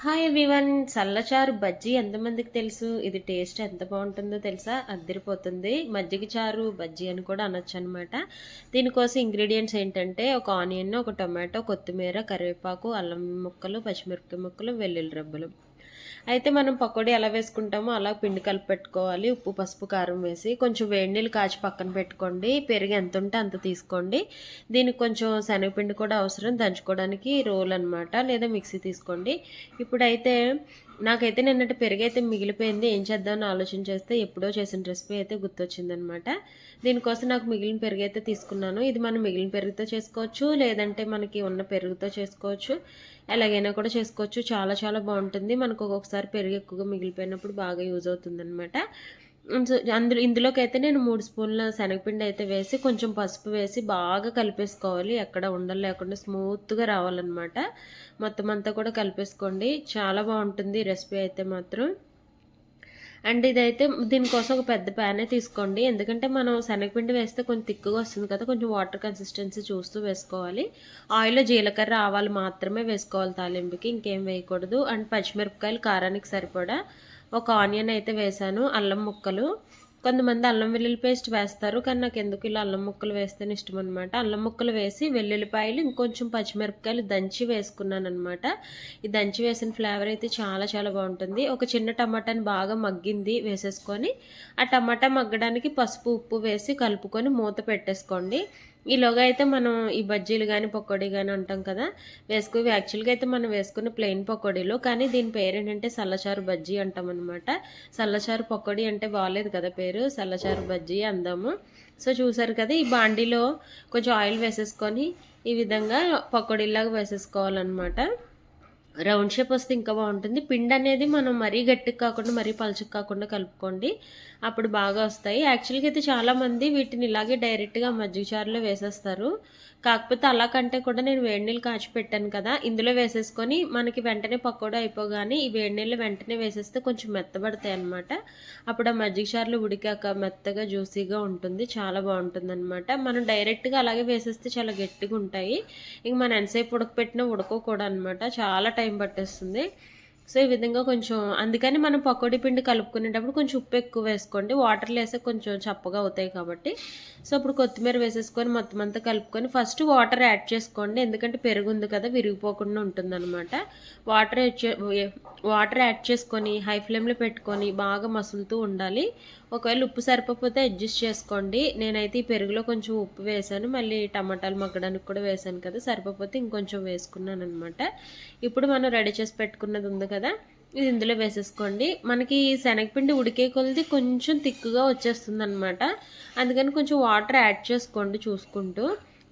Hi everyone. చల్లచారు bajji ఎంతమందికి తెలుసు? ఇది టేస్ట్ ఎంత బాగుంటుందో తెలుసా? అద్దరిపోతుంది. మజ్జిగ చారు బజ్జీ అని కూడా అనొచ్చు అనమాట. దీనికోసం ఇంగ్రీడియంట్స్ ఏంటంటే ఒక ఆనియన్, ఒక టొమాటో, కొత్తిమీర, కరివేపాకు, అల్లం ముక్కలు, పచ్చిమిరపకాయ ముక్కలు, వెల్లుల్లి రెబ్బలు. అయితే మనం పకోడీ ఎలా వేసుకుంటామో అలా పిండి కలిపి పెట్టుకోవాలి. ఉప్పు, పసుపు, కారం వేసి కొంచెం వేడి నీళ్ళు కాచి పక్కన పెట్టుకోండి. పెరుగు ఎంత ఉంటే అంత తీసుకోండి. దీనికి కొంచెం శనగపిండి కూడా అవసరం, దంచుకోవడానికి రోల్ అనమాట, లేదా మిక్సీ తీసుకోండి. ఇప్పుడైతే నాకైతే నిన్నటి పెరుగు అయితే మిగిలిపోయింది. ఏం చేద్దామని ఆలోచన చేస్తే ఎప్పుడో చేసిన రెసిపీ అయితే గుర్తొచ్చిందనమాట. దీనికోసం నాకు మిగిలిన పెరుగు అయితే తీసుకున్నాను. ఇది మనం మిగిలిన పెరుగుతో చేసుకోవచ్చు, లేదంటే మనకి ఉన్న పెరుగుతో చేసుకోవచ్చు, ఎలాగైనా కూడా చేసుకోవచ్చు. చాలా చాలా బాగుంటుంది. మనకు ఒక్కొక్కసారి పెరుగు ఎక్కువగా మిగిలిపోయినప్పుడు బాగా యూజ్ అవుతుందన్నమాట. ఇందులోకి అయితే నేను 3 స్పూన్ల శనగపిండి అయితే వేసి కొంచెం పసుపు వేసి బాగా కలిపేసుకోవాలి. ఎక్కడ ఉండలు లేకుండా స్మూత్గా రావాలన్నమాట. మొత్తం అంతా కూడా కలిపేసుకోండి. చాలా బాగుంటుంది రెసిపీ అయితే మాత్రం. అండ్ ఇదైతే దీనికోసం ఒక పెద్ద ప్యానే తీసుకోండి. ఎందుకంటే మనం శనగపిండి వేస్తే కొంచెం తిక్కుగా వస్తుంది కదా, కొంచెం వాటర్ కన్సిస్టెన్సీ చూస్తూ వేసుకోవాలి. ఆయిల్లో జీలకర్ర, ఆవాలు మాత్రమే వేసుకోవాలి తాలింపుకి, ఇంకేం వేయకూడదు. అండ్ పచ్చిమిరపకాయలు కారానికి సరిపడా, ఒక ఆనియన్ అయితే వేసాను, అల్లం ముక్కలు. కొంతమంది అల్లం వెల్లుల్లి పేస్ట్ వేస్తారు, కానీ నాకు ఎందుకు ఇలా అల్లం ముక్కలు వేస్తేనే ఇష్టం అనమాట. అల్లం ముక్కలు వేసి వెల్లుల్లిపాయలు ఇంకొంచెం పచ్చిమిరపకాయలు దంచి వేసుకున్నాను అనమాట. ఈ దంచి వేసిన ఫ్లేవర్ అయితే చాలా చాలా బాగుంటుంది. ఒక చిన్న టమాటాని బాగా మగ్గింది వేసేసుకొని ఆ టమాటా మగ్గడానికి పసుపు, ఉప్పు వేసి కలుపుకొని మూత పెట్టేసుకోండి. ఈలోగా అయితే మనం ఈ బజ్జీలు కానీ పకోడీ కానీ అంటాం కదా, యాక్చువల్గా అయితే మనం వేసుకున్న ప్లెయిన్ పకోడీలు, కానీ దీని పేరు ఏంటంటే సల్లచారు బజ్జీ అంటాం అనమాట. సల్లచారు పకోడీ అంటే బాగాలేదు కదా పేరు, సల్లచారు బజ్జీ అందాము. సో చూసారు కదా, ఈ బాండీలో కొంచెం ఆయిల్ వేసేసుకొని ఈ విధంగా పకోడీలాగా వేసేసుకోవాలన్నమాట. రౌండ్ షేప్ వస్తే ఇంకా బాగుంటుంది. పిండి అనేది మనం మరీ గట్టిగా కాకుండా మరీ పలచగా కాకుండా కలుపుకోండి, అప్పుడు బాగా వస్తాయి. యాక్చువల్గా అయితే చాలామంది వీటిని ఇలాగే డైరెక్ట్గా మజ్జిగ చారులో వేసేస్తారు. కాకపోతే అలా కంటే కూడా నేను వేడి నీళ్ళు కాచి పెట్టాను కదా, ఇందులో వేసేసుకొని మనకి వెంటనే పకోడా అయిపోగానే ఈ వేడి నీళ్ళు వెంటనే వేసేస్తే కొంచెం మెత్తబడతాయి అనమాట. అప్పుడు ఆ మజ్జిగ చారులు ఉడికాక మెత్తగా జ్యూసీగా ఉంటుంది, చాలా బాగుంటుంది అనమాట. మనం డైరెక్ట్గా అలాగే వేసేస్తే చాలా గట్టిగా ఉంటాయి. ఇంక మనం ఎంతసేపు ఉడకపెట్టినా ఉడకకూడదు అనమాట, చాలా టైం పట్టేస్తుంది. సో ఈ విధంగా కొంచెం, అందుకని మనం పకోడీ పిండి కలుపుకునేటప్పుడు కొంచెం ఉప్పు ఎక్కువ వేసుకోండి. వాటర్లో వేస్తే కొంచెం చప్పగా అవుతాయి కాబట్టి. సో ఇప్పుడు కొత్తిమీర వేసేసుకొని మొత్తం అంతా కలుపుకొని ఫస్ట్ వాటర్ యాడ్ చేసుకోండి, ఎందుకంటే పెరుగు ఉంది కదా విరిగిపోకుండా ఉంటుందన్నమాట. వాటర్ వాటర్ యాడ్ చేసుకొని హై ఫ్లేమ్లో పెట్టుకొని బాగా మసులుతూ ఉండాలి. ఒకవేళ ఉప్పు సరిపోతే అడ్జస్ట్ చేసుకోండి. నేనైతే ఈ పెరుగులో కొంచెం ఉప్పు వేసాను, మళ్ళీ టమాటాలు మగ్గడానికి కూడా వేసాను కదా, సరిపోతే ఇంకొంచెం వేసుకున్నాను అనమాట. ఇప్పుడు మనం రెడీ చేసి పెట్టుకున్నది ఉంది కదా, ఇది ఇందులో వేసేసుకోండి. మనకి శనగపిండి ఉడికే కొలది కొంచెం తిక్కుగా వచ్చేస్తుంది అనమాట, అందుకని కొంచెం వాటర్ యాడ్ చేసుకోండి చూసుకుంటూ.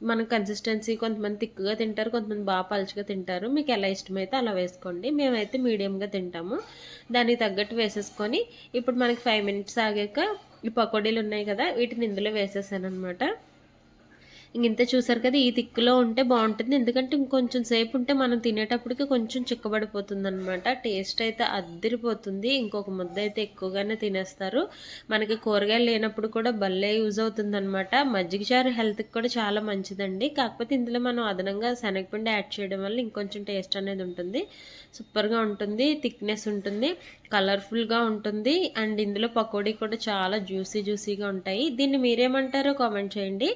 మన కన్సిస్టెన్సీ కొంతమంది తిక్కుగా తింటారు, కొంతమంది బాగా పలుచగా తింటారు, మీకు ఎలా ఇష్టమైతే అలా వేసుకోండి. మేమైతే మీడియంగా తింటాము. దానికి తగ్గట్టు వేసేసుకొని ఇప్పుడు మనకి 5 మినిట్స్ ఆగాక ఈ పకోడీలు ఉన్నాయి కదా, వీటిని ఇందులో వేసేసాను అనమాట. ఇంత చూసారు కదా, ఈ తిక్కులో ఉంటే బాగుంటుంది, ఎందుకంటే ఇంకొంచెం సేపు ఉంటే మనం తినేటప్పటికి కొంచెం చిక్కబడిపోతుంది అనమాట. టేస్ట్ అయితే అద్దరిపోతుంది. ఇంకొక ముద్ద అయితే ఎక్కువగానే తినేస్తారు. మనకి కూరగాయలు లేనప్పుడు కూడా భలే యూజ్ అవుతుంది అనమాట. మజ్జిగ చారు హెల్త్కి కూడా చాలా మంచిదండి. కాకపోతే ఇందులో మనం అదనంగా శనగపిండి యాడ్ చేయడం వల్ల ఇంకొంచెం టేస్ట్ అనేది ఉంటుంది. సూపర్గా ఉంటుంది, థిక్నెస్ ఉంటుంది, కలర్ఫుల్గా ఉంటుంది. అండ్ ఇందులో పకోడీ కూడా చాలా జ్యూసీగా ఉంటాయి. దీన్ని మీరేమంటారో కామెంట్ చేయండి.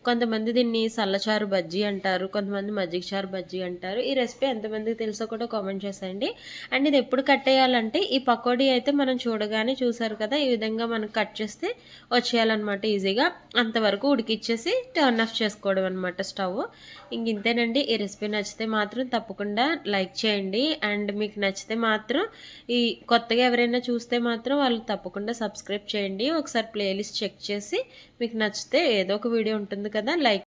కొంతమంది దీన్ని సల్లచారు బజ్జీ అంటారు, కొంతమంది మజ్జిగ చారు బజ్జీ అంటారు. ఈ రెసిపీ ఎంతమందికి తెలుసో కూడా కామెంట్ చేసేయండి. అండ్ ఇది ఎప్పుడు కట్ చేయాలంటే, ఈ పకోడీ అయితే మనం చూడగానే చూసారు కదా, ఈ విధంగా మనం కట్ చేస్తే వచ్చేయాలన్నమాట ఈజీగా. అంతవరకు ఉడికిచ్చేసి టర్న్ ఆఫ్ చేసుకోవడం అనమాట స్టవ్. ఇంతేనండి. ఈ రెసిపీ నచ్చితే మాత్రం తప్పకుండా లైక్ చేయండి. అండ్ మీకు నచ్చితే మాత్రం, ఈ కొత్తగా ఎవరైనా చూస్తే మాత్రం వాళ్ళు తప్పకుండా సబ్స్క్రైబ్ చేయండి. ఒకసారి ప్లేలిస్ట్ చెక్ చేసి మీకు నచ్చితే ఏదో ఒక వీడియో ఉంటుంది కదా, లైక్